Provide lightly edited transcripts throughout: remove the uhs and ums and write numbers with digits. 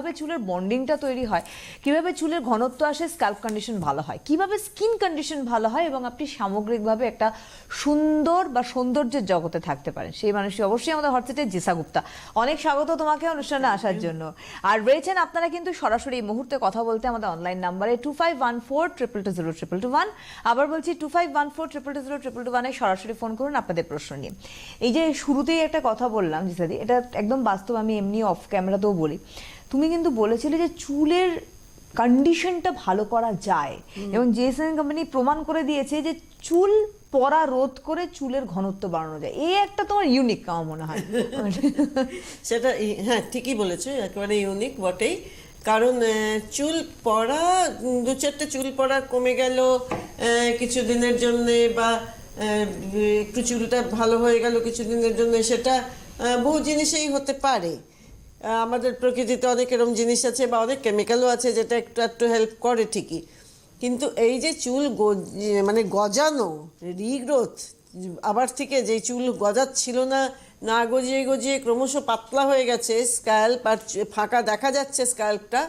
কিভাবে চুলের বন্ডিংটা তৈরি হয়, কিভাবে চুলের ঘনত্ব আসে, স্ক্যাল্প কন্ডিশন ভালো হয়, কিভাবে স্কিন কন্ডিশন ভালো হয় এবং আপনি সামগ্রিকভাবে একটা সুন্দর বা সৌন্দর্যের জগতে থাকতে পারেন, সেই মানুষটি অবশ্যই আমাদের হটসিটে জিসা গুপ্তা। অনেক স্বাগত তোমাকে অনুষ্ঠানে আসার জন্য। আর রয়েছেন আপনারা কিন্তু সরাসরি এই মুহূর্তে কথা বলতে আমাদের অনলাইন নাম্বারে 251422022221। আবার বলছি 251422022221 সরাসরি ফোন করুন আপনাদের প্রশ্ন নিয়ে। এই যে শুরুতেই একটা কথা বললাম জিসাদি, এটা একদম বাস্তব, আমি এমনি অফ ক্যামেরাতেও বলি। তুমি কিন্তু বলেছিলে যে চুলের কন্ডিশনটা ভালো করা যায় এবং জেএসএন কোম্পানি প্রমাণ করে দিয়েছে যে চুল পড়া রোধ করে চুলের ঘনত্ব বাড়ানো যায়। এই একটা তোমার ইউনিক আমার মনে হয়। সেটা হ্যাঁ, ঠিকই বলেছো, একেবারে ইউনিক বটেই। কারণ চুল পড়া, দু চারটে চুল পড়া কমে গেল কিছুদিনের জন্যে, বা একটু চুলটা ভালো হয়ে গেল কিছুদিনের জন্য, সেটা বহু জিনিসেই হতে পারে। আমাদের প্রকৃতিতে অনেক এরকম জিনিস আছে বা অনেক কেমিক্যালও আছে যেটা একটু একটু হেল্প করে ঠিকই, কিন্তু এই যে চুল মানে গজানো, রিগ্রোথ, আবার থেকে যে চুল গজাচ্ছিল না, না গজিয়ে গজিয়ে ক্রমশ পাতলা হয়ে গেছে স্ক্যাল্প, আর ফাঁকা দেখা যাচ্ছে স্ক্যাল্পটা,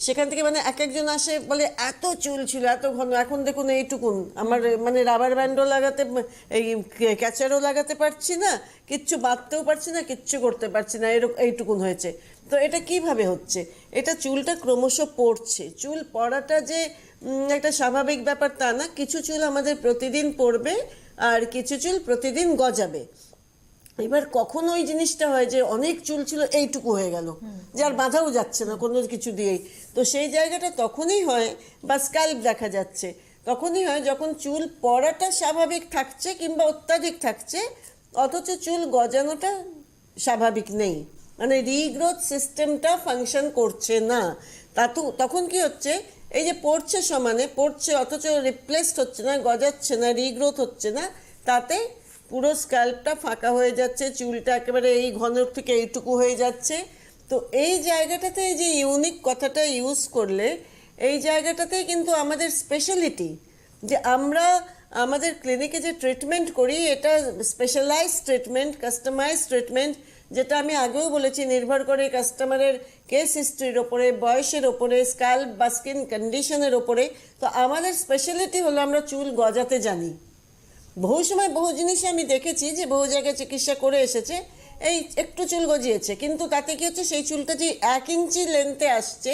সেখান থেকে মানে এক একজন আসে বলে এত চুল ছিল এত ঘন, এখন দেখুন এইটুকুন, আমার মানে রাবার ব্যান্ডও লাগাতে, এই ক্যাচারও লাগাতে পারছি না, কিচ্ছু বাঁধতেও পারছি না, কিচ্ছু করতে পারছি না, এইটুকুন হয়েছে। তো এটা কিভাবে হচ্ছে? এটা চুলটা ক্রমশ পড়ছে। চুল পড়াটা যে একটা স্বাভাবিক ব্যাপার তা না। কিছু চুল আমাদের প্রতিদিন পড়বে আর কিছু চুল প্রতিদিন গজাবে। এবার কখন ওই জিনিসটা হয় যে অনেক চুল ছিল এইটুকু হয়ে গেল, যার বাঁধাও যাচ্ছে না কোনো কিছু দিয়েই, তো সেই জায়গাটা তখনই হয়, বা স্ক্যাল্প দেখা যাচ্ছে তখনই হয় যখন চুল পড়াটা স্বাভাবিক থাকছে কিংবা অত্যাধিক থাকছে, অথচ চুল গজানোটা স্বাভাবিক নেই, মানে রিগ্রোথ সিস্টেমটা ফাংশন করছে না। তখন কি হচ্ছে, এই যে পড়ছে সমানে পড়ছে অথচ রিপ্লেসড হচ্ছে না, গজাচ্ছে না, রিগ্রোথ হচ্ছে না, তাতে পুরো স্ক্যাল্পটা ফাঁকা হয়ে যাচ্ছে, চুলটা একেবারে এই ঘনর থেকে এইটুকু হয়ে যাচ্ছে। তো এই জায়গাটাতে এই যে ইউনিক কথাটা ইউজ করলে, এই জায়গাটাতেই কিন্তু আমাদের স্পেশালিটি, যে আমরা আমাদের ক্লিনিকে যে ট্রিটমেন্ট করি এটা স্পেশালাইজ ট্রিটমেন্ট, কাস্টমাইজ ট্রিটমেন্ট, যেটা আমি আগেও বলেছি নির্ভর করে কাস্টমারের কেস হিস্ট্রির ওপরে, বয়সের ওপরে, স্ক্যাল্প বা স্কিন কন্ডিশনের ওপরে। তো আমাদের স্পেশালিটি হলো আমরা চুল গজাতে জানি। বহু সময় বহু জিনিসে আমি দেখেছি যে বহু জায়গায় চিকিৎসা করে এসেছে, এই একটু চুল গজিয়েছে, কিন্তু তাতে কি হচ্ছে, সেই চুলটা যে 1 ইঞ্চি লেন্থে আসছে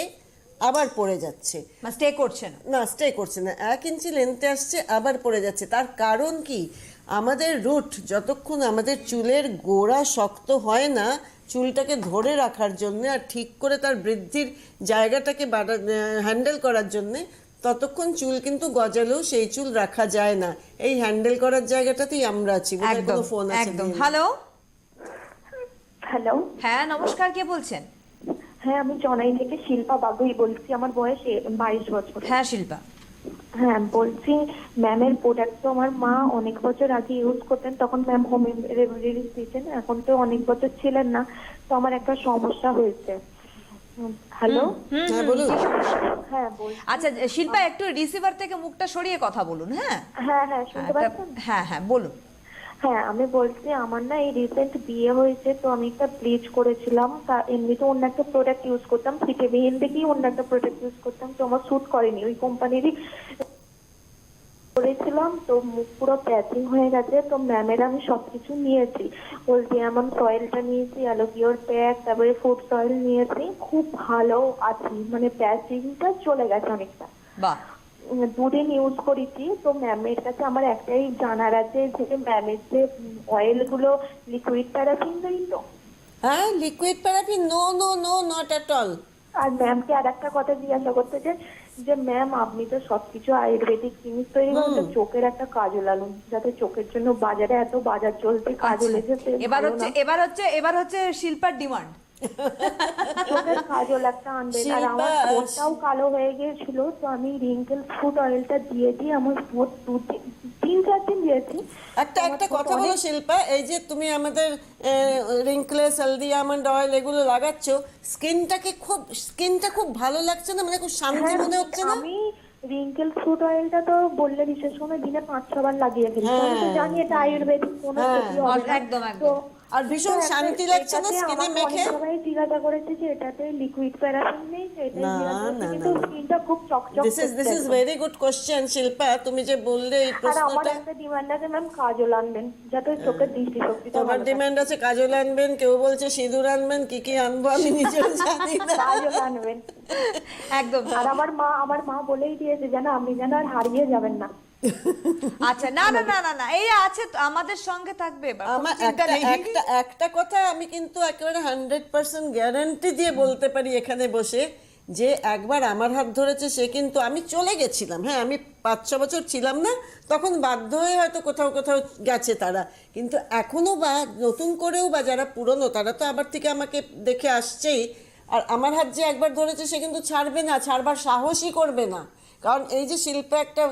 আবার পড়ে যাচ্ছে, স্টে করছে না, স্টে করছে না, 1 ইঞ্চি লেন্থে আসছে আবার পড়ে যাচ্ছে। তার কারণ কি? আমাদের রুট, যতক্ষণ আমাদের চুলের গোড়া শক্ত হয় না চুলটাকে ধরে রাখার জন্য আর ঠিক করে তার বৃদ্ধির জায়গাটাকে হ্যান্ডেল করার জন্যে, ততক্ষণ চুল কিন্তু গজালেও সেই চুল রাখা যায় না। এই হ্যান্ডেল করার জায়গাটাতেই আমরা আছি। একদম ফোন আছে। একদম। হ্যালো হ্যালো, হ্যাঁ নমস্কার, কে বলছেন? হ্যাঁ আমি চনাই থেকে শিল্পা বাগুই বলছি, আমার বয়স 22 বছর। হ্যাঁ শিল্পা। হ্যাঁ বলছি, ম্যামের প্রোডাক্ট তো আমার মা অনেক বছর আগে ইউজ করতেন, তখন ম্যাম হোম রেমেডিস দিয়েছেন, এখন তো অনেক বছর ছিলেন না, তো আমার একটা সমস্যা হয়েছে। হ্যালো, হ্যাঁ বলুন। হ্যাঁ বলছি। আচ্ছা শিল্পা, একটু রিসিভার থেকে মুখটা সরিয়ে কথা বলুন। হ্যাঁ হ্যাঁ হ্যাঁ শুনতে পাচ্ছেন? হ্যাঁ হ্যাঁ বলুন। হ্যাঁ আমি বলছি, আমার না এই রিসেন্ট বিয়ে হয়েছে, তো আমি একটা ব্লিচ করেছিলাম, তা এমনিতে অন্য একটা প্রোডাক্ট ইউজ করতাম, ফিটেবিহীন দেখেই অন্য একটা প্রোডাক্ট ইউজ করতাম, তো আমার স্যুট করেনি, ওই কোম্পানিরই করেছিলাম, তো মুখ পুরো প্যাচিং হয়ে গেছে। তো ম্যামের আমি সবকিছু নিয়েছি, বলছি এমন সয়েলটা নিয়েছি, অ্যালোভিওর প্যাক, তারপরে ফুড সয়েল নিয়েছি, খুব ভালো আছি, মানে প্যাচিংটা চলে গেছে অনেকটা। বাহ। 2 দিন ইউজ করেছি। তো ম্যামের কাছে আমার একটাই জানার আছে যে ম্যামের যে অয়েলগুলো লিকুইড প্যারাফিন নেই তো? হ্যাঁ, liquid paraffin, no no no, not at all. আর ম্যামকে আর একটা কথা জিজ্ঞাসা করতে চাই যে ম্যাম আপনি তো সবকিছু আয়ুর্বেদিক জিনিস তৈরি করেন, তো চোখের একটা কাজল আনুন, যাতে চোখের জন্য বাজারে এত বাজার চলতে কাজল এসেছে, এবার হচ্ছে শিল্পার ডিমান্ড। চোখের কাজল একটা আনবেন। আর আমার ঠোঁটটাও কালো হয়ে গিয়েছিল, তো আমি রিঙ্কেল ফুড অয়েলটা দিয়েছি, আমার ঠোঁট 3-4 দিন দিয়েছি। একটা কথা বলো শিল্পা, এই যে তুমি আমাদের রিঙ্কলেস, হেলদি আমন্ড অয়েল এগুলো লাগাচ্ছ, স্কিনটা খুব ভালো লাগছে না, মানে খুব শান্তি মনে হচ্ছে না? আমি রিঙ্কেল ফ্রুট অয়েলটা তো বললে বিশেষ সময় দিনে 5-6 বার লাগিয়ে ফেলি, আমি তো জানি এটা আয়ুর্বেদিক কোনো ক্ষতি হবে না। একদম তো আর ভীষণ শান্তি লাগছে না স্কিনে মেখে? সবাই জিজ্ঞাসা করেছে যে এটাতে লিকুইড প্যারাফিন নেই, তো এটাই না, জিজ্ঞাসা না, করেছে, কিন্তু না, না। স্কিনটা খুব চকচক this is very good question Shilpa, তুমি যে বললে এই আর আমার প্রশ্নটা। একটা ডিমান্ড আছে ম্যাম, কাজল আনবেন যাতে চোখের দৃষ্টিশক্তিটা তোমার ভালো থাকে। ডিমান্ড আছে কাজল আনবেন, কেউ বলছে সিঁদুর আনবেন, কি কি আনবো আমি নিজেও জানি না। কাজল আনবেন। একদম। আর আমার মা বলেই দিয়েছে যেন আপনি যেন আর হারিয়ে যাবেন না। আচ্ছা, না না না না না, এই আছে তো, আমাদের সঙ্গে থাকবে, এবার কোনো আমার চিন্তা একটা নেই। একটা একটা কথা আমি কিন্তু একেবারে 100% গ্যারান্টি দিয়ে বলতে পারি এখানে বসে, যে একবার আমার হাত ধরেছে সে কিন্তু, আমি চলে গেছিলাম, হ্যাঁ আমি 5-6 বছর ছিলাম না, তখন বাধ্য হয়ে হয়তো কোথাও কোথাও গেছে তারা, কিন্তু এখনো বা নতুন করেও বা যারা পুরনো তারা তো আবার থেকে আমাকে দেখে আসছেই, আর আমার হাত যে একবার ধরেছে সে কিন্তু ছাড়বে না, ছাড়বার সাহসই করবে না। কারণ এই যে শিল্পা একটা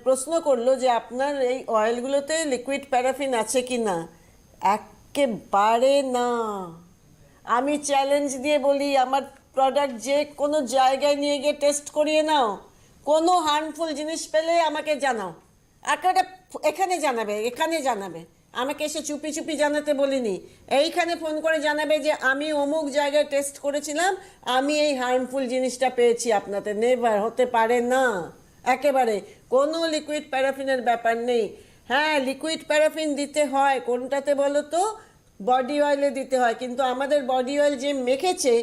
প্রশ্ন করলো যে আপনার এই অয়েলগুলোতে লিকুইড প্যারাফিন আছে কি না, একেবারে না। আমি চ্যালেঞ্জ দিয়ে বলি, আমার প্রোডাক্ট যে কোনো জায়গায় নিয়ে গিয়ে টেস্ট করিয়ে নাও, কোনো হার্মফুল জিনিস পেলে আমাকে জানাও, একেবারে এখানে জানাবে, আমাকে এসে চুপি চুপি জানাতে বলিনি, এইখানে ফোন করে জানাবে যে আমি অমুক জায়গায় টেস্ট করেছিলাম, আমি এই হার্মফুল জিনিসটা পেয়েছি আপনাদের। নেভার, হতে পারে না, একেবারে কোনো লিকুইড প্যারাফিনের ব্যাপার নেই। হ্যাঁ, লিকুইড প্যারাফিন দিতে হয় কোনটাতে বলো তো, বডি অয়েলে দিতে হয়, কিন্তু আমাদের বডি অয়েল যে মেখেছে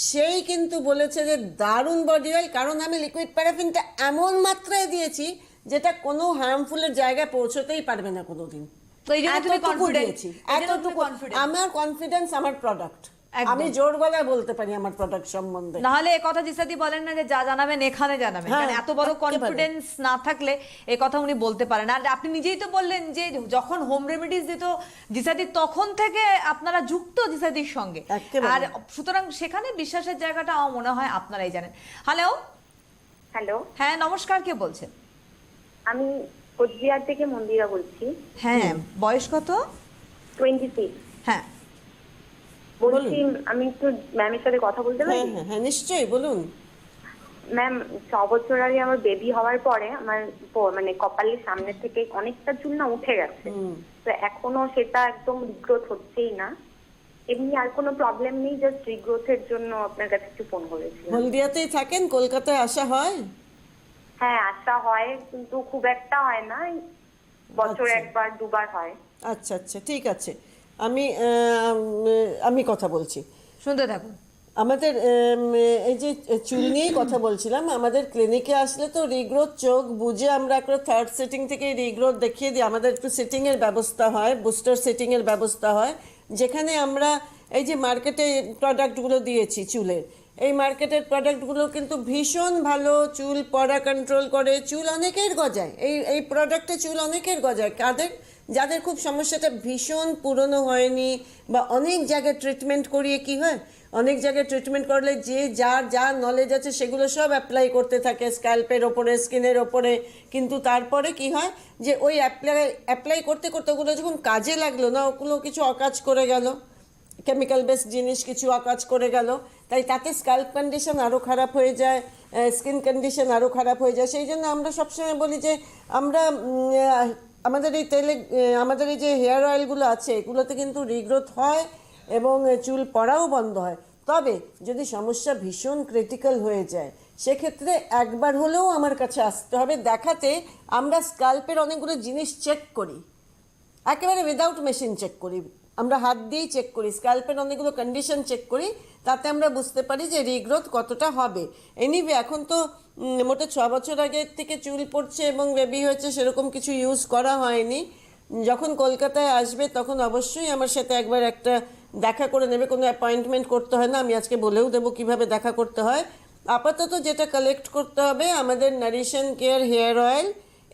সেই কিন্তু বলেছে যে দারুণ বডি অয়েল, কারণ আমি লিকুইড প্যারাফিনটা এমন মাত্রায় দিয়েছি যেটা কোনো হার্মফুলের জায়গায় পৌঁছতেই পারবে না কোনোদিন। তো এই জন্য তুমি এতটুকু confident, দিয়েছি, এই জন্য তুমি এতটুকু। confident। আমার কনফিডেন্স আমার প্রোডাক্ট, একদম। আমি জোর গলায় বলতে পারি আমার প্রোডাক্ট সম্বন্ধে। নাহলে এ কথা জিসাদি বলেন না যে যা জানাবেন এখানে জানাবেন, হ্যাঁ, মানে এত বড় একেবারে। কনফিডেন্স না থাকলে এ কথা উনি বলতে পারেন। আর আপনি নিজেই তো বললেন যে যখন হোম রেমেডিজ দিত জিসাদি তখন থেকে আপনারা যুক্ত জিসাদির সঙ্গে, একেবারে। আর সুতরাং সেখানে বিশ্বাসের জায়গাটা আমার মনে হয় আপনারাই জানেন। হ্যালো, হ্যালো, হ্যাঁ নমস্কার, কে বলছেন? আমি কোচবিহার থেকে মন্দিরা বলছি। হ্যাঁ, বয়স কত? 26। হ্যাঁ, বলছি আমি একটু ম্যামের সাথে কথা বলতে পারি? হ্যাঁ হ্যাঁ হ্যাঁ, নিশ্চয়ই বলুন। ম্যাম, 6 বছর আগে আমার বেবি হওয়ার পরে আমার মানে কপালের সামনে থেকে অনেকটা চুল না উঠে গেছে, তো এখনো সেটা একদম রিগ্রোথ হচ্ছেই না। এমনি আর কোনো প্রবলেম নেই, জাস্ট রিগ্রোথের জন্য আপনার কাছে একটু ফোন করেছি। হলদিয়াতেই থাকেন? কলকাতায় আসা হয়? হ্যাঁ, আসা হয়, কিন্তু খুব একটা হয় না, এই বছরে আচ্ছা। একবার দুবার হয়। আচ্ছা আচ্ছা, ঠিক আছে, আমি কথা বলছি। শুনতে থাকুন। আমাদের এই যে চুল নিয়েই কথা বলছিলাম, আমাদের ক্লিনিকে আসলে তো রিগ্রোথ চোখ বুঝে আমরা একটা 3rd সিটিং থেকে রিগ্রোথ দেখিয়ে দিই। আমাদের একটু সিটিংয়ের ব্যবস্থা হয়, বুস্টার সিটিংয়ের ব্যবস্থা হয়, যেখানে আমরা এই যে মার্কেটে প্রোডাক্টগুলো দিয়েছি চুলের, এই মার্কেটের প্রোডাক্টগুলো কিন্তু ভীষণ ভালো, চুল পড়া কন্ট্রোল করে, চুল অনেকের গজায়, এই প্রোডাক্টে চুল অনেকের গজায়। যাদের খুব সমস্যাটা ভীষণ পুরনো হয়নি, বা অনেক জায়গায় ট্রিটমেন্ট করিয়ে কি হয়, অনেক জায়গায় ট্রিটমেন্ট করলে যে যা নলেজ আছে সেগুলো সব অ্যাপ্লাই করতে থাকে স্ক্যাল্পের ওপরে, স্কিনের ওপরে, কিন্তু তারপরে কি হয় যে ওই অ্যাপ্লাই করতে করতে ওগুলো যখন কাজে লাগলো না, ওগুলো কিছু অকাজ করে গেল, কেমিক্যাল বেসড জিনিস কিছু অকাজ করে গেল, তাই তাতে স্ক্যাল্প কন্ডিশন আরও খারাপ হয়ে যায়, স্কিন কন্ডিশন আরও খারাপ হয়ে যায়। সেই জন্য আমরা সবসময় বলি যে আমরা আমাদের এই তেলে, আমাদের এই যে হেয়ার অয়েলগুলো আছে এগুলোতে কিন্তু রিগ্রোথ হয় এবং চুল পড়াও বন্ধ হয়। তবে যদি সমস্যা ভীষণ ক্রিটিক্যাল হয়ে যায় সেক্ষেত্রে একবার হলেও আমার কাছে আসতে হবে দেখাতে। আমরা স্ক্যাল্পের অনেকগুলো জিনিস চেক করি, একেবারে উইদাউট মেশিন চেক করি, আমরা হাত দিয়েই চেক করি, স্ক্যাল্পের অনেকগুলো কন্ডিশন চেক করি, তাতে আমরা বুঝতে পারি যে রিগ্রোথ কতটা হবে। এনিওয়ে, এখন তো মোটে 6 বছর আগে থেকে চুল পড়ছে এবং বেবি হয়েছে, সেরকম কিছু ইউজ করা হয়নি। যখন কলকাতায় আসবে তখন অবশ্যই আমার সাথে একবার একটা দেখা করে নেবে, কোনো অ্যাপয়েন্টমেন্ট করতে হয় না, আমি আজকে বলেও দেবো কিভাবে দেখা করতে হয়। আপাতত যেটা কালেক্ট করতে হবে, আমাদের নারিশন কেয়ার হেয়ার অয়েল,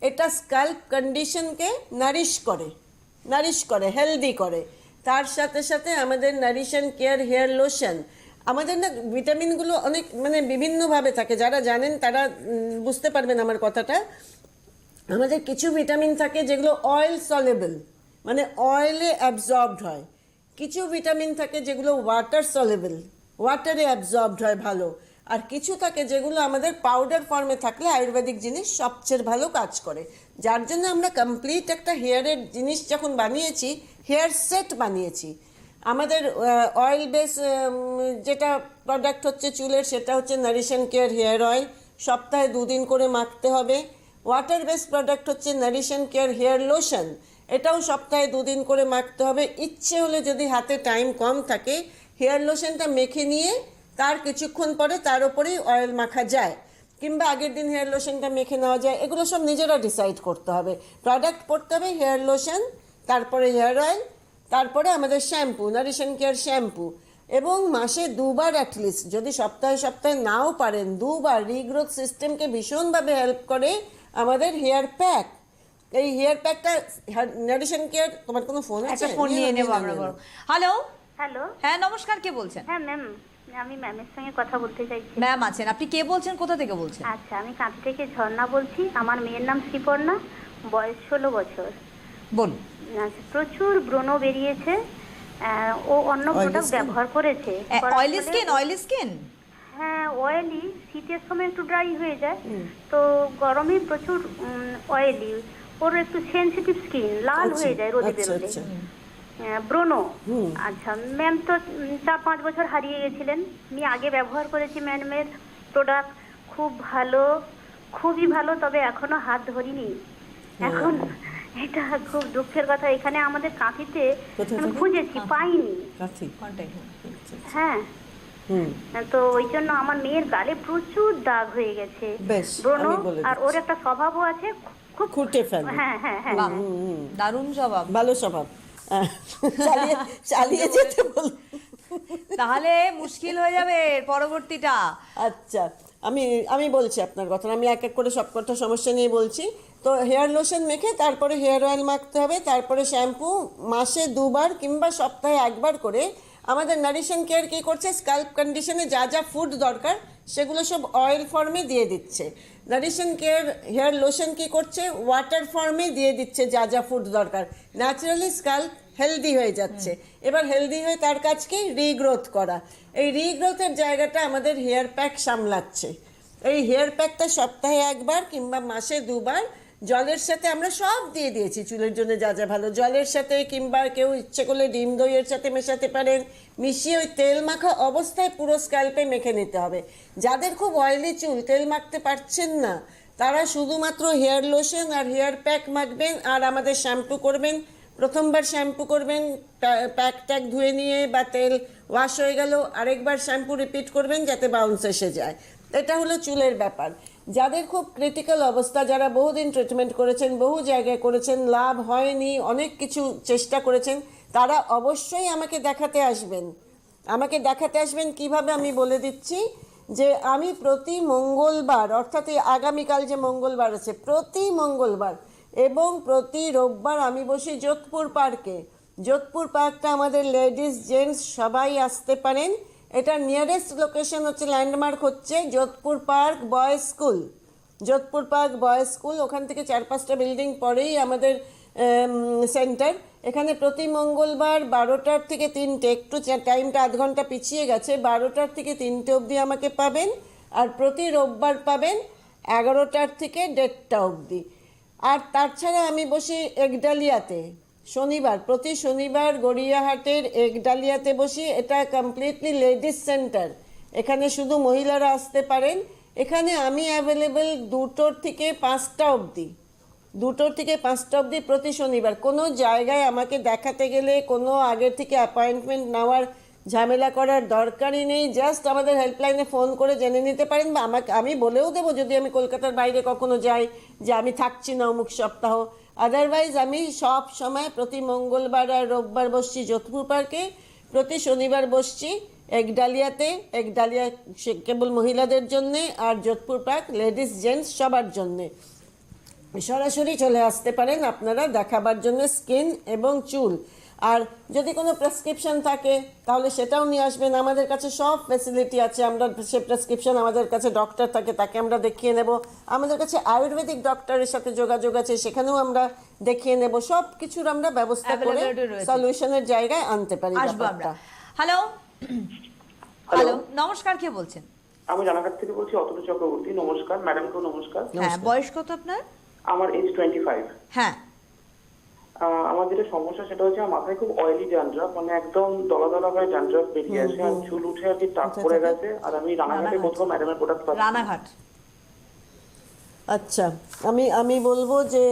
এটা স্ক্যাল্প কন্ডিশনকে নারিশ করে, হেলদি করে। তার সাথে সাথে আমাদের নারিশন কেয়ার হেয়ার লোশন, আমাদের না ভিটামিনগুলো অনেক মানে বিভিন্নভাবে থাকে, যারা জানেন তারা বুঝতে পারবেন আমার কথাটা। আমাদের কিছু ভিটামিন থাকে যেগুলো অয়েল সলেবল, মানে অয়েলে অ্যাবজর্বড হয়, কিছু ভিটামিন থাকে যেগুলো ওয়াটার সলেবল, ওয়াটারে অ্যাবজর্বড হয় ভালো, আর কিছু থাকে যেগুলো আমাদের পাউডার ফর্মে থাকলে আয়ুর্বেদিক জিনিস সবচেয়ে ভালো কাজ করে, যার জন্য আমরা কমপ্লিট একটা হেয়ারের জিনিস যখন বানিয়েছি, হেয়ার সেট বানিয়েছি। আমাদের অয়েল বেস যেটা প্রোডাক্ট হচ্ছে চুলের, সেটা হচ্ছে নারিশ কেয়ার হেয়ার অয়েল, সপ্তাহে 2 দিন করে মাখতে হবে। ওয়াটার বেস প্রোডাক্ট হচ্ছে নারিশ কেয়ার হেয়ার লোশন, এটাও সপ্তাহে 2 দিন করে মাখতে হবে। ইচ্ছে হলে যদি হাতে টাইম কম থাকে, হেয়ার লোশনটা মেখে নিয়ে তার কিছুক্ষণ পরে তার উপরেই অয়েল মাখা যায়, কিংবা আগের দিন হেয়ার লোশনটা মেখে নেওয়া যায়। এগুলো সব নিজেরা ডিসাইড করতে হবে। প্রোডাক্ট পড়তে হবে হেয়ার লোশন, তারপরে হেয়ার অয়েল, তারপরে আমাদের শ্যাম্পু, নারিশ কেয়ার শ্যাম্পু, এবং মাসে 2 বার অ্যাটলিস্ট, যদি সপ্তাহে সপ্তাহে নাও পারেন 2 বার, রিগ্রোথ সিস্টেমকে ভীষণভাবে হেল্প করে আমাদের হেয়ার প্যাক। এই হেয়ার প্যাকটা নারিশ কেয়ার, তোমার কোনো ফোন আছে? একটা ফোন নিয়ে নেবো আমরা। হ্যালো, হ্যালো, হ্যাঁ নমস্কার, কে বলছেন? হ্যাঁ ম্যাম, আমি ম্যামের সঙ্গে কথা বলতে চাইছি। ম্যাম আছেন, আপনি কে বলছেন, কোথা থেকে বলছেন? আচ্ছা, আমি কাঁথি থেকে ঝর্ণা বলছি। আমার মেয়ের নাম শ্রীপর্ণা, বয়স 16 বছর। বলুন। আচ্ছা, প্রচুর ব্রণ বেরিয়েছে। ও অন্য প্রোডাক্ট ব্যবহার করেছে। করার অয়েলি ফলে- স্কিন, অয়েলি স্কিন? হ্যাঁ, অয়েলি। শীতের সময় একটু ড্রাই হয়ে যায়, তো গরমে প্রচুর অয়েলি। ওর একটু সেনসিটিভ স্কিন, লাল হয়ে যায় রোদে বেরোলে। ব্রণ। আচ্ছা ম্যাম, তো 4-5 বছর হারিয়ে গেছিলেন। আমি আগে ব্যবহার করেছি ম্যামের প্রোডাক্ট, খুব ভালো, খুবই ভালো, তবে এখনো হাত ধরিনি। এখন এটা খুব দুঃখের কথা, এখানে আমাদের কাঁথিতে কোথায় আমি থেকে? খুঁজেছি, পাইনি। কাঁথি। কন্ট্যাক্ট। হ্যাঁ, তো ওই জন্য আমার মেয়ের গালে প্রচুর দাগ হয়ে গেছে, বেশ, ব্রণ। আমি বলে আর দিচ্ছি। ওর একটা স্বভাবও আছে, খুব খুঁটে ফেলে। হ্যাঁ হ্যাঁ হ্যাঁ। বাহ, দারুণ জবাব। ভালো স্বভাব। চালিয়ে চালিয়ে যেতে বল। তাহলে মুশকিল হয়ে যাবে পরবর্তীটা। আচ্ছা, আমি বলছি আপনার কথা, আমি এক এক করে সব কটা সমস্যা নিয়ে বলছি। তো হেয়ার লোশন মেখে তারপরে হেয়ার অয়েল মাখতে হবে, তারপরে শ্যাম্পু মাসে 2 বার কিংবা সপ্তাহে 1 বার করে। আমাদের নারিশ কেয়ার কী করছে, স্কাল্প কন্ডিশনে যা যা ফুড দরকার সেগুলো সব অয়েল ফর্মে দিয়ে দিচ্ছে। নারিশ কেয়ার হেয়ার লোশন কী করছে, ওয়াটার ফর্মে দিয়ে দিচ্ছে যা যা ফুড দরকার। ন্যাচারালি স্কাল্প হেলদি হয়ে যাচ্ছে। এবার হেলদি হয়ে তার কাজ কি, রিগ্রোথ করা। এই রিগ্রোথের জায়গাটা আমাদের হেয়ার প্যাক সামলাচ্ছে। এই হেয়ার প্যাকটা সপ্তাহে 1 বার কিংবা মাসে 2 বার জলের সাথে আমরা সব দিয়ে দিয়েছি, চুলের জন্য যা যা ভালো, জলের সাথে, কিংবা কেউ ইচ্ছে করলে ডিম দইয়ের সাথে মেশাতে পারেন, মিশিয়ে ওই তেল মাখা অবস্থায় পুরো স্ক্যাল্পে মেখে নিতে হবে। যাদের খুব অয়েলি চুল, তেল মাখতে পারছেন না, তারা শুধুমাত্র হেয়ার লোশন আর হেয়ার প্যাক মাখবেন, আর আমাদের শ্যাম্পু করবেন। প্রথমবার শ্যাম্পু করবেন, প্যাক ট্যাক ধুয়ে নিয়ে বা তেল ওয়াশ হয়ে গেল, আরেকবার শ্যাম্পু রিপিট করবেন যাতে বাউন্স এসে যায়। এটা হলো চুলের ব্যাপার। যাদের খুব ক্রিটিক্যাল অবস্থা, যারা বহুদিন ট্রিটমেন্ট করেছেন, বহু জায়গায় করেছেন, লাভ হয়নি, অনেক কিছু চেষ্টা করেছেন, তারা অবশ্যই আমাকে দেখাতে আসবেন। আমাকে দেখাতে আসবেন কিভাবে আমি বলে দিচ্ছি, যে আমি প্রতি মঙ্গলবার, অর্থাৎ এই আগামীকাল যে মঙ্গলবার আছে, প্রতি মঙ্গলবার এবং প্রতি রোববার আমি বসি যোধপুর পার্কে। যোধপুর পার্কটা আমাদের লেডিস জেন্টস সবাই আসতে পারেন। এটা নিয়ারেস্ট লোকেশন হচ্ছে, ল্যান্ডমার্ক হচ্ছে Jodhpur park boys school. Jodhpur park boys school, ওখান থেকে 4-5টা বিল্ডিং পরেই আমাদের সেন্টার। এখানে প্রতি মঙ্গলবার 12টার থেকে 3টে, একটু টাইমটা আধ ঘন্টা পিছিয়ে গেছে, 12টার থেকে 3টে অবধি আমাকে পাবেন। আর প্রতি রোববার পাবেন 11টার থেকে 1:30টা অবধি। আর তাছাড়া আমি বসি একডালিয়াতে শনিবার, প্রতি শনিবার গড়িয়াহাটের একডালিয়াতে বসি। এটা কমপ্লিটলি লেডিস সেন্টার, এখানে শুধু মহিলারা আসতে পারেন। এখানে আমি অ্যাভেলেবেল 2টোর থেকে 5টা অবধি, 2টোর থেকে 5টা অবধি প্রতি শনিবার। কোনো জায়গায় আমাকে দেখাতে গেলে কোনো আগের থেকে অ্যাপয়েন্টমেন্ট নেওয়ার ঝামেলা করার দরকারই নেই। জাস্ট আমাদের হেল্পলাইনে ফোন করে জেনে নিতে পারেন, বা আমি বলেও দেবো যদি আমি কলকাতার বাইরে কখনো যাই যে আমি থাকছি না অমুক সপ্তাহ। আদারওয়াইজ আমি সব সময় প্রতি মঙ্গলবার আর রোববার বসছি যোধপুর পার্কে, প্রতি শনিবার বসছি একডালিয়াতে। একডালিয়া কেবল মহিলাদের জন্যে, আর যোধপুর পার্ক লেডিস জেন্টস সবার জন্যে। সরাসরি চলে আসতে পারেন আপনারা দেখাবার জন্য স্কিন এবং চুল। আর যদি কোনো প্রেসক্রিপশন থাকে তাহলে সেটাও নিয়ে আসবেন। আমাদের কাছে সব ফ্যাসিলিটি আছে, আমরা সে প্রেসক্রিপশন, আমাদের কাছে ডক্টর থাকে, তাকে আমরা দেখিয়ে নেব। আমাদের কাছে আয়ুর্বেদিক ডক্টরের সাথে যোগাযোগ আছে, সেখানেও আমরা দেখিয়ে নেব। সব কিছুর আমরা ব্যবস্থা করে সলিউশনের জায়গায় আনতে পারি আসবো আমরা। ব্যাপারটা। হ্যালো, হ্যালো, নমস্কার, কে বলছেন? আমি রানাঘাট থেকে বলছি, অতুল চক্রবর্তী। নমস্কার ম্যাডামকেও নমস্কার। হ্যাঁ, বয়স কত আপনার? আমার এজ 25। হ্যাঁ, আমার যেটা সমস্যা সেটা হচ্ছে আমার মাথায় খুব অয়েলি ড্যান্ড্রাফ, মানে একদম দলা দলা হয়ে ড্যান্ড্রাফ বেরিয়ে আসে, আর চুল উঠে আর কি টাক পড়ে গেছে। আর আমি রানাঘাটে কোথাও ম্যাডামের প্রোডাক্ট পাচ্ছি না। রানাঘাট। আচ্ছা, আমি বলবো যে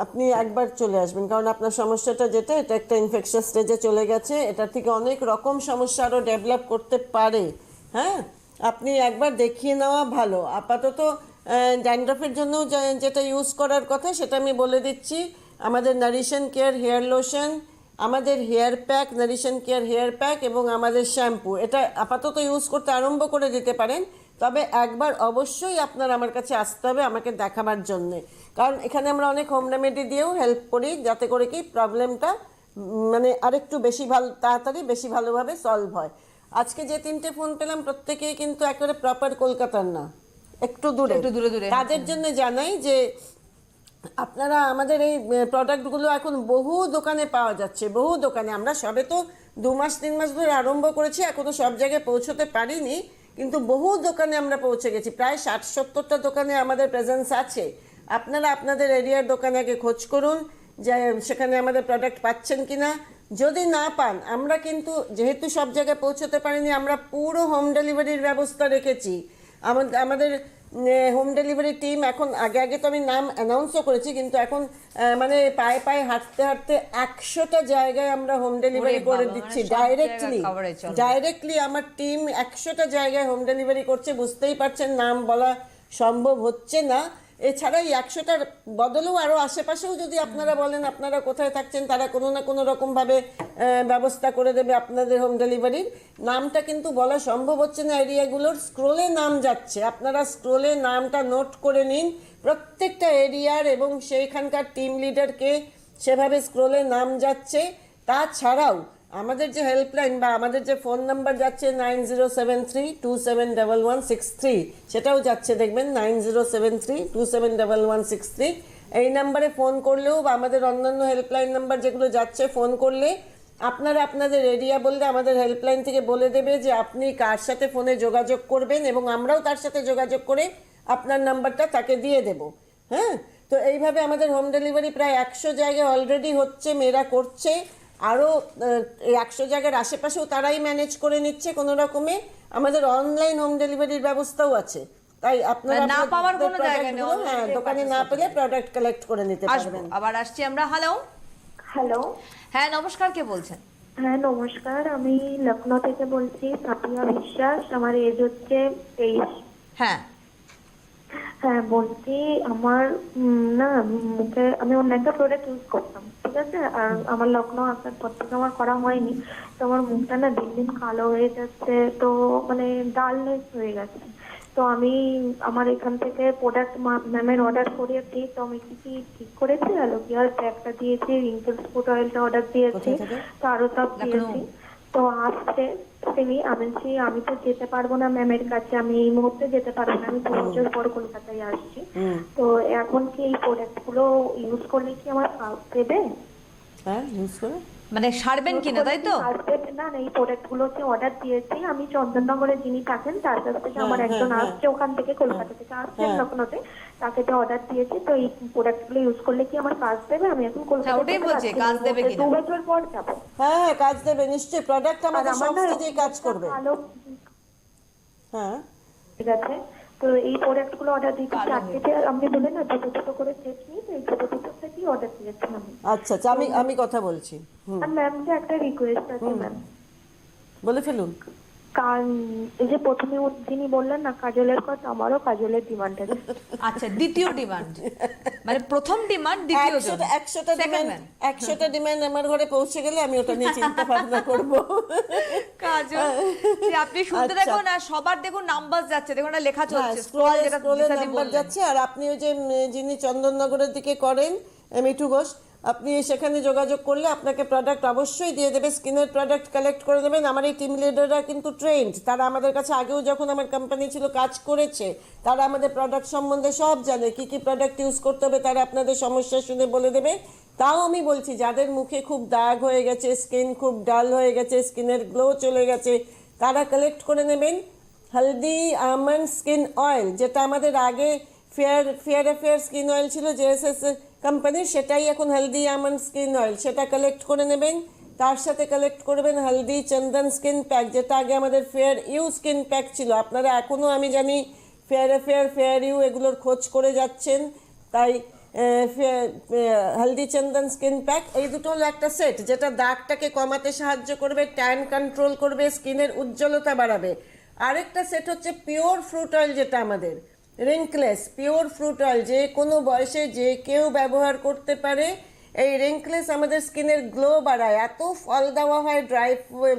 আপনি একবার চলে আসবেন, কারণ আপনার সমস্যাটা যেটা, এটা একটা ইনফেকশাস স্টেজে চলে গেছে। এটা থেকে অনেক রকম সমস্যা আরও ডেভেলপ করতে পারে। হ্যাঁ, আপনি একবার দেখিয়ে নেওয়া ভালো। আপাতত ড্যান্ড্রফের জন্য যেটা ইউজ করার কথা সেটা আমি বলে দিচ্ছি। আমাদের নারিশন কেয়ার হেয়ার লোশন, আমাদের hair pack, nourishing care hair pack এবং আমাদের শ্যাম্পু, এটা আপাতত ইউজ করতে আরম্ভ করে দিতে পারেন। তবে একবার অবশ্যই আপনার আমার কাছে আসতে হবে আমাকে দেখাবার জন্যে, কারণ এখানে আমরা অনেক হোম রেমেডি দিয়েও হেল্প করি, যাতে করে কি প্রবলেমটা মানে আরেকটু বেশি তাড়াতাড়ি বেশি ভালোভাবে সলভ হয়। আজকে যে 3টে ফোন পেলাম প্রত্যেকেই কিন্তু একেবারে প্রপার কলকাতার না, একটু দূরে। তাদের জন্য জানাই যে আপনারা আমাদের এই প্রোডাক্টগুলো এখন বহু দোকানে পাওয়া যাচ্ছে, বহু দোকানে। আমরা সবে তো 2 মাস 3 মাস ধরে আরম্ভ করেছি, এখনো সব জায়গায় পৌঁছতে পারিনি, কিন্তু বহু দোকানে আমরা পৌঁছে গেছি। প্রায় 60-70টা দোকানে আমাদের প্রেজেন্স আছে। আপনারা আপনাদের এরিয়ার দোকানে আগে খোঁজ করুন যে সেখানে আমাদের প্রোডাক্ট পাচ্ছেন কিনা। যদি না পান, আমরা কিন্তু যেহেতু সব জায়গায় পৌঁছতে পারিনি, আমরা পুরো হোম ডেলিভারির ব্যবস্থা রেখেছি। আমাদের হোম ডেলিভারি টিম এখন, আগে তো আমি নাম অ্যানাউন্সও করেছি, কিন্তু এখন মানে পায়ে পায়ে হাঁটতে হাঁটতে 100টা জায়গায় আমরা হোম ডেলিভারি করে দিচ্ছি ডাইরেক্টলি। আমার টিম 100টা জায়গায় হোম ডেলিভারি করছে। বুঝতেই পারছেন, নাম বলা সম্ভব হচ্ছে না। এছাড়া এই 100টার বদলেও আরও আশেপাশেও যদি আপনারা বলেন আপনারা কোথায় থাকছেন, তারা কোনো না কোনো রকমভাবে ব্যবস্থা করে দেবে আপনাদের হোম ডেলিভারির। নামটা কিন্তু বলা সম্ভব হচ্ছে না এরিয়াগুলোর, স্ক্রোলে নাম যাচ্ছে। আপনারা স্ক্রোলে নামটা নোট করে নিন প্রত্যেকটা এরিয়ার, এবং সেইখানকার টিম লিডারকে সেভাবে স্ক্রোলে নাম যাচ্ছে। তাছাড়াও আমাদের যে হেল্পলাইন বা আমাদের যে ফোন নাম্বার যাচ্ছে 9073271163, সেটাও যাচ্ছে দেখবেন 9073271163। এই নাম্বারে ফোন করলেও বা আমাদের অন্যান্য হেল্পলাইন নাম্বার যেগুলো যাচ্ছে, ফোন করলে আপনারা আপনাদের এরিয়া বললে আমাদের হেল্পলাইন থেকে বলে দেবে যে আপনি কার সাথে ফোনে যোগাযোগ করবেন, এবং আমরাও তার সাথে যোগাযোগ করে আপনার নাম্বারটা তাকে দিয়ে দেব। হ্যাঁ, তো এইভাবে আমাদের হোম ডেলিভারি প্রায় 100 জায়গায় অলরেডি হচ্ছে, মেয়েরা করছে। আরও 100 জায়গার আশেপাশেও তারাই ম্যানেজ করে নিচ্ছে কোনো রকমে। আমাদের অনলাইন হোম ডেলিভারির ব্যবস্থাও আছে, তাই আপনারা না পাওয়ার কোনো জায়গা নেই, হ্যাঁ, দোকানে না পেলে প্রোডাক্ট কালেক্ট করে নিতে পারবেন। আবার আসছি আমরা। হ্যালো। হ্যালো। হ্যাঁ, নমস্কার, কে বলছেন? হ্যাঁ নমস্কার, আমি লখনৌ থেকে বলছি, সাফিয়া বিশ্বাস। আমার এজ হচ্ছে 23। হ্যাঁ, হ্যাঁ বলছি, আমার না মুখে আমি অন্য একটা প্রোডাক্ট ইউজ করতাম, ঠিক আছে, আর আমার লখনৌ আসার পর থেকে আমার করা হয়নি। তো আমার মুখটা না দিন দিন কালো হয়ে যাচ্ছে, তো মানে ডালনেস হয়ে গেছে। তো আমি আমার এখান থেকে প্রোডাক্ট ম্যামের অর্ডার করিয়েছি। তো আমি কি ঠিক করেছি? অ্যালোভিয়ার প্যাকটা দিয়েছি, রিঙ্কেলস ফুড অয়েলটা অর্ডার দিয়েছি, তো আরো সব দিয়েছি। তো আসছে আমি তো যেতে পারবো না ম্যামের কাছে, আমি এই মুহূর্তে যেতে পারবো না, আমি 2 বছর পর কলকাতায় আসছি। তো এখন কি এই প্রোডাক্ট গুলো ইউজ করলে কি আমার কাজ দেবে? হ্যাঁ, ইউজ করে মানে সারবেন কিনা, তাই তো? না এই প্রোডাক্ট গুলোকে অর্ডার দিয়েছি আমি, চন্দননগরে যিনি থাকেন তার কাছ থেকে আমার একজন আসছে, ওখান থেকে কলকাতা থেকে আসছেন লখনৌতে, তাকে তো অর্ডার দিয়েছি। তো এই প্রোডাক্ট গুলো ইউজ করলে কি আমার কাজ দেবে? আমি এখন কলকাতা ওটাই বলছি, কাজ দেবে কিনা। 2 বছর পর যাবো। হ্যাঁ, কাজ দেবে নিশ্চয়ই। প্রোডাক্ট আমাদের সব স্টেজেই কাজ করবে। হ্যাঁ, ঠিক আছে। তো এই প্রোডাক্ট গুলো অর্ডার দিয়েছি 4টে, আপনি বলেন না ছোট করে সেট নিই, তো এই ছোট থেকেই অর্ডার দিয়েছি আমি। আচ্ছা, আমি কথা বলছি। আর ম্যামকে একটা রিকোয়েস্ট আছে ম্যাম, বলে ফেলুন। কারণ এই যে প্রথমে যিনি বললেন না কাজলের কথা, আমারও কাজলের ডিমান্ড আছে। আচ্ছা, দ্বিতীয় ডিমান্ড মানে প্রথম ডিমান্ড, দ্বিতীয় 100টা ডিমান্ড আমার ঘরে পৌঁছে গেলে আমি ওটা নিয়ে চিন্তা ভাবনা করবো। কাজল, আপনি শুনতে দেখুন, আর সবার দেখুন নাম্বার যাচ্ছে, দেখুন না লেখা চলছে, স্ক্রলে নাম্বার যাচ্ছে। আর আপনি ওই যে যিনি চন্দননগরের দিকে করেন, মিঠু ঘোষ, আপনি সেখানে যোগাযোগ করলে আপনাকে প্রোডাক্ট অবশ্যই দিয়ে দেবে। স্কিনের প্রোডাক্ট কালেক্ট করে দেবেন। আমার এই টিম লিডাররা কিন্তু ট্রেন্ড, তারা আমাদের কাছে আগেও যখন আমার কোম্পানি ছিল কাজ করেছে, তারা আমাদের প্রোডাক্ট সম্বন্ধে সব জানে, কি কি প্রোডাক্ট ইউজ করতে হবে তারা আপনাদের সমস্যা শুনে বলে দেবে। তাও আমি বলছি, যাদের মুখে খুব দাগ হয়ে গেছে, স্কিন খুব ডাল হয়ে গেছে, স্কিনের গ্লো চলে গেছে, তারা কালেক্ট করে নেবেন। হলদি আমন্ড স্কিন অয়েল, যেটা আমাদের আগে ফেয়ার স্কিন অয়েল ছিল জেএসএস কোম্পানির, সেটাই এখন হলদি আমন্ড স্কিন অয়েল, সেটা কালেক্ট করে নেবেন। তার সাথে কালেক্ট করবেন হলদি চন্দন স্কিন প্যাক, যেটা আগে আমাদের ফেয়ার ইউ স্কিন প্যাক ছিল। আপনারা এখনও আমি জানি ফেয়ার ইউ এগুলোর খোঁজ করে যাচ্ছেন, তাই হলদি চন্দন স্কিন প্যাক এই দুটো হলো একটা সেট, যেটা দাগটাকে কমাতে সাহায্য করবে, ট্যান কন্ট্রোল করবে, স্কিনের উজ্জ্বলতা বাড়াবে। আরেকটা সেট হচ্ছে পিওর ফ্রুট অয়েল, যেটা আমাদের রিঙ্কলেস পিওর ফ্রুট অয়েল, যে কোনো বয়সে যে কেউ ব্যবহার করতে পারে। এই রিঙ্কলেস আমাদের স্কিনের গ্লো বাড়ায়, এত ফল দেওয়া হয় dry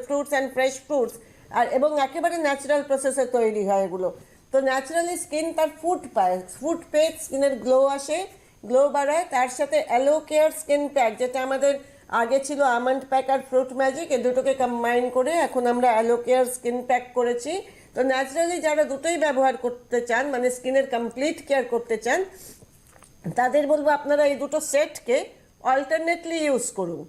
fruits and fresh fruits, আর এবং একেবারে ন্যাচারাল প্রসেসে তৈরি হয় এগুলো। তো ন্যাচারালি স্কিন তার ফুড পেয়ে স্কিনের গ্লো আসে, গ্লো বাড়ায়। তার সাথে অ্যালো কেয়ার স্কিন প্যাক, যেটা আমাদের আগে ছিল আমন্ড প্যাক আর ফ্রুট ম্যাজিক, এই দুটোকে কম্বাইন করে এখন আমরা অ্যালো কেয়ার স্কিন প্যাক করেছি। তো ন্যাচারালি যারা দুটোই ব্যবহার করতে চান, মানে স্কিনের কমপ্লিট কেয়ার করতে চান, তাদের বলবো আপনারা এই দুটো সেটকে অল্টারনেটলি ইউজ করুন।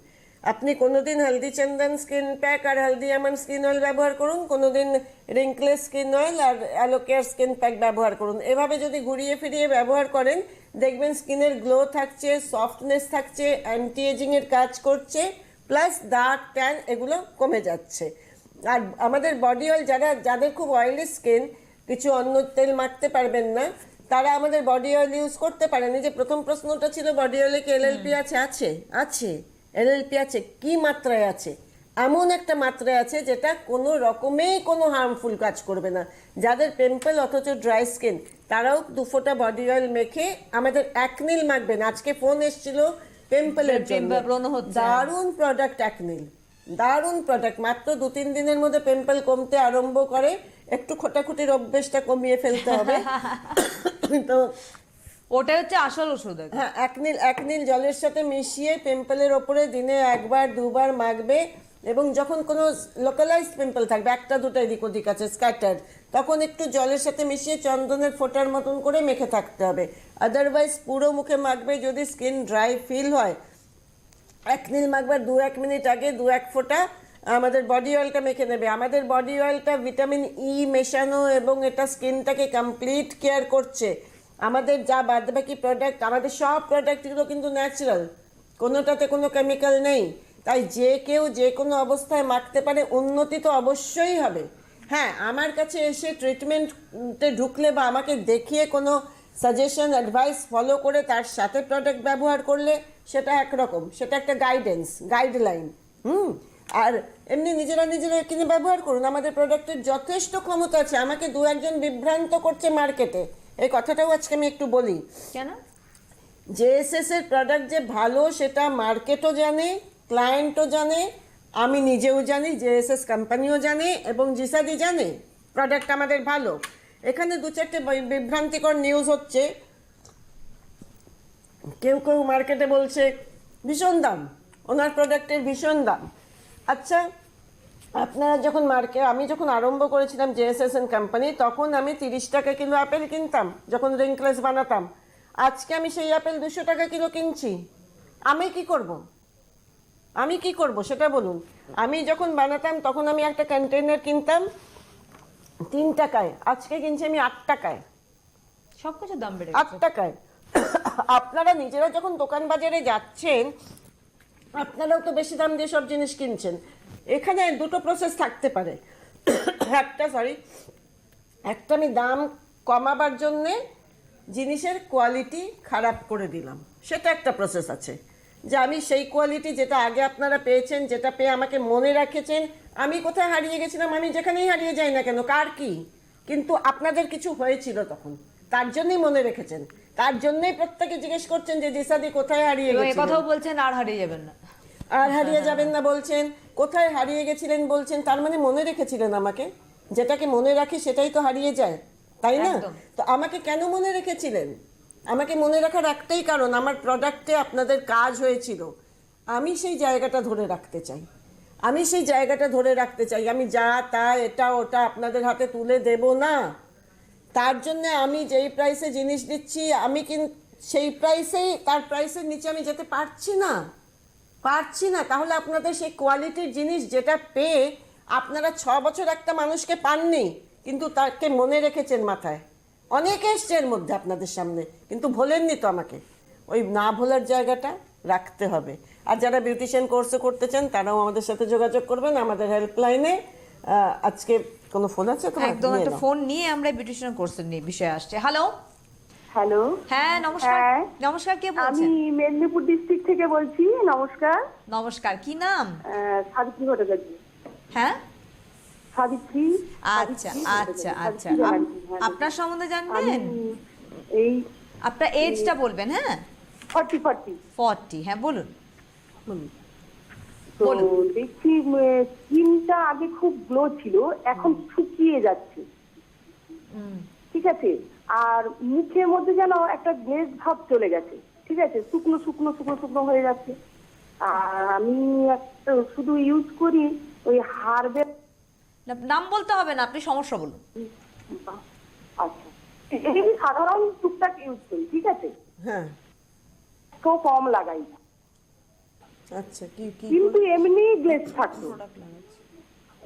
আপনি কোনোদিন হলদি চন্দন স্কিন প্যাক আর হলদি আমন্ড স্কিন অয়েল ব্যবহার করুন, কোনোদিন রিঙ্কলেস স্কিন অয়েল আর অ্যালো কেয়ার স্কিন প্যাক ব্যবহার করুন। এভাবে যদি ঘুরিয়ে ফিরিয়ে ব্যবহার করেন, দেখবেন স্কিনের গ্লো থাকছে, সফটনেস থাকছে, অ্যান্টি এজিংয়ের কাজ করছে, প্লাস দাগ ট্যান এগুলো কমে যাচ্ছে। আর আমাদের বডি অয়েল, যাদের খুব অয়েলি স্কিন, কিছু অন্য তেল মাখতে পারবেন না, তারা আমাদের বডি অয়েল ইউজ করতে পারেন। এই যে প্রথম প্রশ্নটা ছিল বডি অয়েলে কি এলএলপি আছে? আছে এলএলপি আছে। কি মাত্রায় আছে? এমন একটা মাত্রায় আছে যেটা কোনো রকমেই কোনো হার্মফুল কাজ করবে না। যাদের পিম্পল অথচ ড্রাই স্কিন, তারাও 2 ফোঁটা বডি অয়েল মেখে আমাদের অ্যাকনিল মাখবেন। আজকে ফোন এসেছিল পিম্পলের জন্য, দারুণ প্রোডাক্ট অ্যাকনিল, দারুণ প্রোডাক্ট। মাত্র 2-3 দিনের মধ্যে পিম্পল কমতে আরম্ভ করে। একটু খোটাখুটির অভ্যেসটা কমিয়ে ফেলতে হবে। তো ওটাই হচ্ছে আসল ওষুধ। হ্যাঁ, অ্যাকনিল জলের সাথে মিশিয়ে পিম্পলের ওপরে দিনে 1-2 বার মাখবে। এবং যখন কোনো লোকালাইজ পিম্পল থাকবে, 1-2টা এদিক ওদিক আছে স্ক্যাটার্ড, তখন একটু জলের সাথে মিশিয়ে চন্দনের ফোঁটার মতন করে মেখে থাকতে হবে। আদারওয়াইজ পুরো মুখে মাখবে। যদি স্কিন ড্রাই ফিল হয়, অ্যাকনিল মাখবার 2-1 মিনিট আগে 2-1 ফোঁটা আমাদের বডি অয়েলটা মেখে নেবে। আমাদের বডি অয়েলটা ভিটামিন ই মেশানো এবং এটা স্কিনটাকে কমপ্লিট কেয়ার করছে। আমাদের যা বাদবাকি প্রোডাক্ট, আমাদের সব প্রোডাক্টগুলো কিন্তু ন্যাচারাল, কোনোটাতে কোনো কেমিক্যাল নেই। তাই যে কেউ যে কোনো অবস্থায় মাখতে পারে, উন্নতি তো অবশ্যই হবে। হ্যাঁ, আমার কাছে এসে ট্রিটমেন্টে ঢুকলে বা আমাকে দেখিয়ে কোনো সাজেশন অ্যাডভাইস ফলো করে তার সাথে প্রোডাক্ট ব্যবহার করলে সেটা একরকম, সেটা একটা গাইডলাইন। আর এমনি নিজেরা কিনে ব্যবহার করুন। আমাদের প্রোডাক্টের যথেষ্ট ক্ষমতা আছে। আমাকে 2-1 বিভ্রান্ত করছে মার্কেটে, এই কথাটাও আজকে আমি একটু বলি। কেন? জেএসএস এর প্রোডাক্ট যে ভালো সেটা মার্কেটও জানে, ক্লায়েন্টও জানে, আমি নিজেও জানি, জেএসএস কোম্পানিও জানে এবং জিসাদি জানে প্রোডাক্ট আমাদের ভালো। এখানে 2-4টে বিভ্রান্তিকর নিউজ হচ্ছে। কেউ মার্কেটে বলছে ভীষণ দাম, ওনার প্রোডাক্টের ভীষণ দাম। আচ্ছা, আপনারা যখন আমি যখন আরম্ভ করেছিলাম জেএসএস এন্ড কোম্পানি, তখন আমি 30 টাকা কিলো আপেল কিনতাম যখন রিঙ্কলেস বানাতাম। আজকে আমি সেই আপেল 200 টাকা কিলো কিনছি। আমি কি করব সেটা বলুন। আমি যখন বানাতাম তখন আমি একটা কন্টেইনার কিনতাম 3 টাকায়, আজকে কিনছি আমি 8 টাকায়। সবকিছু দাম বেড়ে 8 টাকায়। আপনারা নিজেরা যখন দোকান বাজারে যাচ্ছেন, আপনারাও তো বেশি দাম দিয়ে সব জিনিস কিনছেন। এখানে 2টো প্রসেস থাকতে পারে। একটা আমি দাম কমাবার জন্যে জিনিসের কোয়ালিটি খারাপ করে দিলাম, সেটা একটা প্রসেস আছে। যে আমি সেই কোয়ালিটি যেটা আগে আপনারা পেয়েছেন, যেটা পেয়ে আমাকে মনে রাখেছেন, আমি কোথায় হারিয়ে গেছিলাম, আমি যেখানেই হারিয়ে যাই না কেন, কার কি, কিন্তু আপনাদের কিছু হয়েছিল তখন, তার জন্যই মনে রেখেছেন, তার জন্যই প্রত্যেকে জিজ্ঞেস করছেন যে জিসাদি কোথায় হারিয়ে গেছিলেন। কথাও বলছেন আর হারিয়ে যাবেন না, আর হারিয়ে যাবেন না বলছেন, কোথায় হারিয়ে গেছিলেন বলছেন, তার মানে মনে রেখেছিলেন আমাকে। যেটাকে মনে রাখি সেটাই তো হারিয়ে যায়, তাই না? তো আমাকে কেন মনে রেখেছিলেন? আমাকে মনে রাখার একটাই কারণ, আমার প্রোডাক্টে আপনাদের কাজ হয়েছিল। আমি সেই জায়গাটা ধরে রাখতে চাই, আমি যা তা এটা ওটা আপনাদের হাতে তুলে দেব না। তার জন্য আমি যেই প্রাইসে জিনিস দিচ্ছি, আমি কিন্তু সেই প্রাইসেই, তার প্রাইসের নিচে আমি যেতে পারছি না। তাহলে আপনাদের সেই কোয়ালিটির জিনিস যেটা পেয়ে আপনারা 6 বছর একটা মানুষকে পাননি, কিন্তু তাকে মনে রেখেছেন মাথায়। অনেকে এসছে এর মধ্যে আপনাদের সামনে, কিন্তু ভোলেননি তো আমাকে। ওই না ভোলার জায়গাটা রাখতে হবে। আর যারা বিউটিশিয়ান কোর্সে করতে চান তারাও আমাদের সাথে যোগাযোগ করবেন আমাদের হেল্পলাইনে। আজকে কোনো ফোন আছে তোমার? একদম নিয়ে একটা নাও। ফোন নিয়ে আমরা বিউটিশিয়ান কোর্সের নিয়ে বিষয়ে আসছে। হ্যালো, হ্যালো, হ্যাঁ নমস্কার। হ্যাঁ। নমস্কার, কে আমি বলছেন? মেদিনীপুর ডিস্ট্রিক্ট থেকে বলছি। নমস্কার। নমস্কার, কি নাম? সাবিত্রী ভট্টাচার্য। হ্যাঁ, সাবিত্রী। আচ্ছা আচ্ছা আচ্ছা। আপনার সম্বন্ধে আমি জানবেন? এই আপনার এজটা বলবেন। হ্যাঁ, 40 40। হ্যাঁ বলুন। তো বলুন। দেখছি স্কিনটা আগে খুব গ্লো ছিল, এখন শুকিয়ে যাচ্ছে। ঠিক আছে, আর মুখের মধ্যে যেন একটা গ্লেজ ভাব চলে গেছে। ঠিক আছে, শুকনো শুকনো শুকনো শুকনো হয়ে যাচ্ছে। আর আমি একটা শুধু ইউজ করি ওই হার্বেল। নাম বলতে হবে না, আপনি সমস্যা বলুন। আচ্ছা, এই সাধারণ টুকটাক ইউজ করি। ঠিক আছে, হ্যাঁ, তো কম লাগাই, আচ্ছা। কি কি কিন্তু এমনি গ্লেজ থাকতো।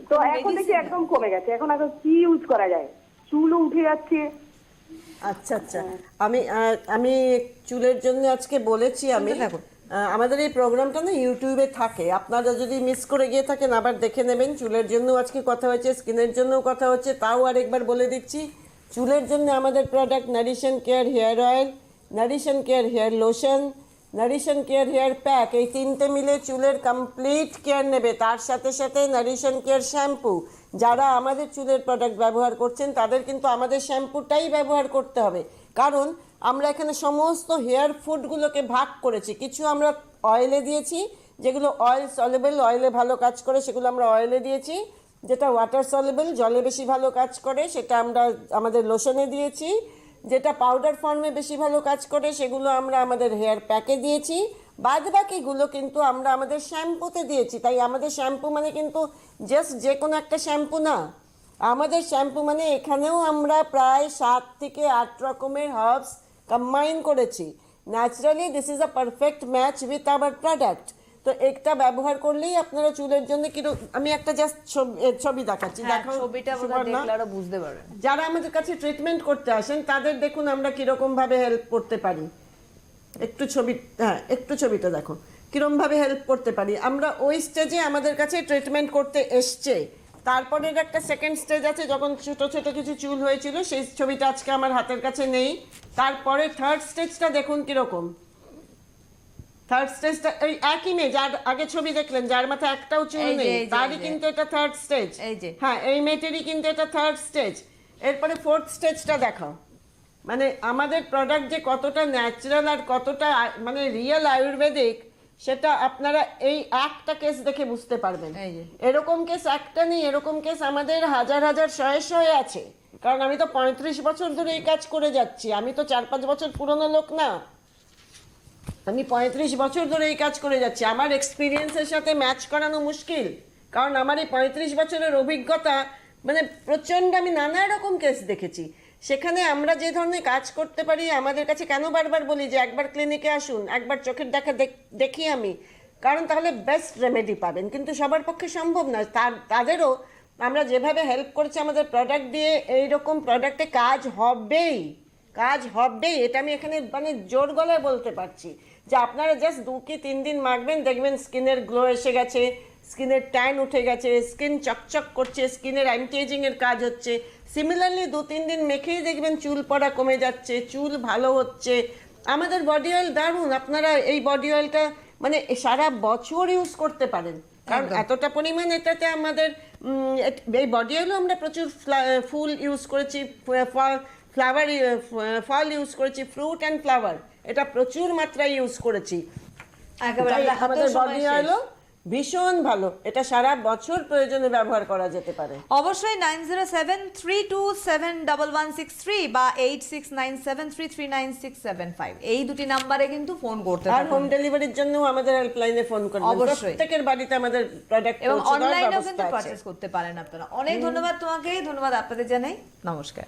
তো এখন দেখি একদম কমে গেছে। এখন কি ইউজ করা যায়? চুলও উঠে যাচ্ছে। আচ্ছা আচ্ছা। আমি চুলের জন্য আজকে বলেছি আমি। শুনতে থাকুন। আমাদের এই প্রোগ্রামটা না ইউটিউবে থাকে, আপনারা যদি মিস করে গিয়ে থাকেন আবার দেখে নেবেন। চুলের জন্য আজকে কথা হয়েছে, স্কিনের জন্যও কথা হচ্ছে, তাও আরেকবার বলে দিচ্ছি। চুলের জন্য আমাদের product nourishing care hair oil, nourishing care hair lotion, nourishing care hair pack, এই তিনটে মিলে চুলের কমপ্লিট কেয়ার নেবে। তার সাথে সাথে নারিশন কেয়ার শ্যাম্পু। যারা আমাদের চুলের প্রোডাক্ট ব্যবহার করছেন তাদের কিন্তু আমাদের শ্যাম্পুটাই ব্যবহার করতে হবে, কারণ আমরা এখানে সমস্ত হেয়ার ফুডগুলোকে ভাগ করেছি। কিছু আমরা অয়েলে দিয়েছি, যেগুলো অয়েল সলেবল, অয়েলে ভালো কাজ করে, সেগুলো আমরা অয়েলে দিয়েছি। যেটা ওয়াটার সলেবল, জলে বেশি ভালো কাজ করে, সেটা আমরা আমাদের লোশনে দিয়েছি। যেটা পাউডার ফর্মে বেশি ভালো কাজ করে সেগুলো আমরা আমাদের হেয়ার প্যাকে দিয়েছি। বাদ বাকিগুলো কিন্তু আমরা আমাদের শ্যাম্পুতে দিয়েছি। তাই আমাদের শ্যাম্পু মানে কিন্তু জাস্ট যে কোনো একটা শ্যাম্পু না। আমাদের শ্যাম্পু মানে এখানেও আমরা প্রায় 7 থেকে 8 রকমের হার্বস কম্বাইন করেছি। Naturally this is a perfect match with our product. তো একটা ব্যবহার করলেই আপনারা চুলের জন্য আমি একটা জাস্ট ছবি দেখাচ্ছি। হ্যাঁ, দেখো ছবিটা বোধহয় সুবর্ণা, দেখলে আরো বুঝতে পারবেন। যারা আমাদের কাছে ট্রিটমেন্ট করতে আসেন তাদের দেখুন আমরা কিরকম ভাবে হেল্প করতে পারি। একটু ছবিটা দেখো কিরকম ভাবে হেল্প করতে পারি। আমরা ওই স্টেজে আমাদের কাছে ট্রিটমেন্ট করতে এসছে, তারপরের একটা সেকেন্ড স্টেজ আছে যখন ছোট ছোট কিছু চুল হয়েছিল, সেই ছবিটা আজকে আমার হাতের কাছে নেই। তারপরে থার্ড স্টেজটা দেখুন কিরকম। থার্ড স্টেজটা এই একই মেয়ে যার আগে ছবি দেখলেন, যার মাথায় একটাও চুল এই যে, নেই, এই যে, তারই এই যে। কিন্তু এটা থার্ড স্টেজ। এই যে। হ্যাঁ, এই মেয়েটিরই কিন্তু এটা থার্ড স্টেজ। এরপরে ফোর্থ স্টেজটা দেখাও। মানে আমাদের প্রোডাক্ট যে কতটা ন্যাচারাল আর কতটা মানে রিয়েল আয়ুর্বেদিক, সেটা আপনারা এই একটা কেস দেখে বুঝতে পারবেন। এই যে। এরকম কেস একটা নেই, এরকম কেস আমাদের হাজার হাজার শয়ে শয়ে আছে। কারণ আমি তো 35 বছর ধরে এই কাজ করে যাচ্ছি, আমি তো 4-5 বছর পুরনো লোক না। আমি 35 বছর ধরে এই কাজ করে যাচ্ছি। আমার এক্সপিরিয়েন্সের সাথে ম্যাচ করানো মুশকিল, কারণ আমার এই 35 বছরের অভিজ্ঞতা মানে প্রচণ্ড। আমি নানা রকম কেস দেখেছি। সেখানে আমরা যে ধরনের কাজ করতে পারি, আমাদের কাছে কেন বারবার বলি যে একবার ক্লিনিকে আসুন, একবার চোখের দেখা দেখি আমি, কারণ তাহলে বেস্ট রেমেডি পাবেন। কিন্তু সবার পক্ষে সম্ভব না। তাদেরও আমরা যেভাবে হেল্প করেছি আমাদের প্রোডাক্ট দিয়ে, এইরকম প্রোডাক্টে কাজ হবেই, কাজ হবেই। এটা আমি এখানে মানে জোর গলায় বলতে পারছি যে আপনারা জাস্ট 2 কি 3 দিন মাখবেন, দেখবেন স্কিনের গ্লো এসে গেছে, স্কিনের ট্যান উঠে গেছে, স্কিন চকচক করছে, স্কিনের অ্যান্টি-এজিং এর কাজ হচ্ছে। সিমিলারলি 2-3 দিন মেখেই দেখবেন চুল পড়া কমে যাচ্ছে, চুল ভালো হচ্ছে। আমাদের বডি অয়েল দারুণ, আপনারা এই বডি অয়েলটা মানে সারা বছর ইউজ করতে পারেন, কারণ এতটা পরিমাণ এটাতে আমাদের এই বডি অয়েলও আমরা প্রচুর ফুল ইউজ করেছি, ফল ইউজ করেছি, ফ্রুট অ্যান্ড ফ্লাওয়ার, এটা প্রচুর মাত্রায় ইউজ করেছি। একেবারে তাই আমরা আমাদের হাতের সময় বডি শেষ। অয়েলও ভীষণ ভালো, এটা সারা বছর প্রয়োজনে ব্যবহার করা যেতে পারে। অবশ্যই 9073271163 বা 8697339675 এই দুটি নাম্বারে কিন্তু ফোন করতে আর পারেন। হোম ডেলিভারির জন্য আমাদের হেল্পলাইনে ফোন করবেন। অবশ্যই। প্রত্যেকের বাড়িতে আমাদের প্রোডাক্ট এবং পৌঁছে দেওয়ার অনলাইনেও ব্যবস্থা কিন্তু আছে। পারচেজ করতে পারেন আপনারা। অনেক ধন্যবাদ তোমাকে, ধন্যবাদ আপনাদের জানাই, নমস্কার।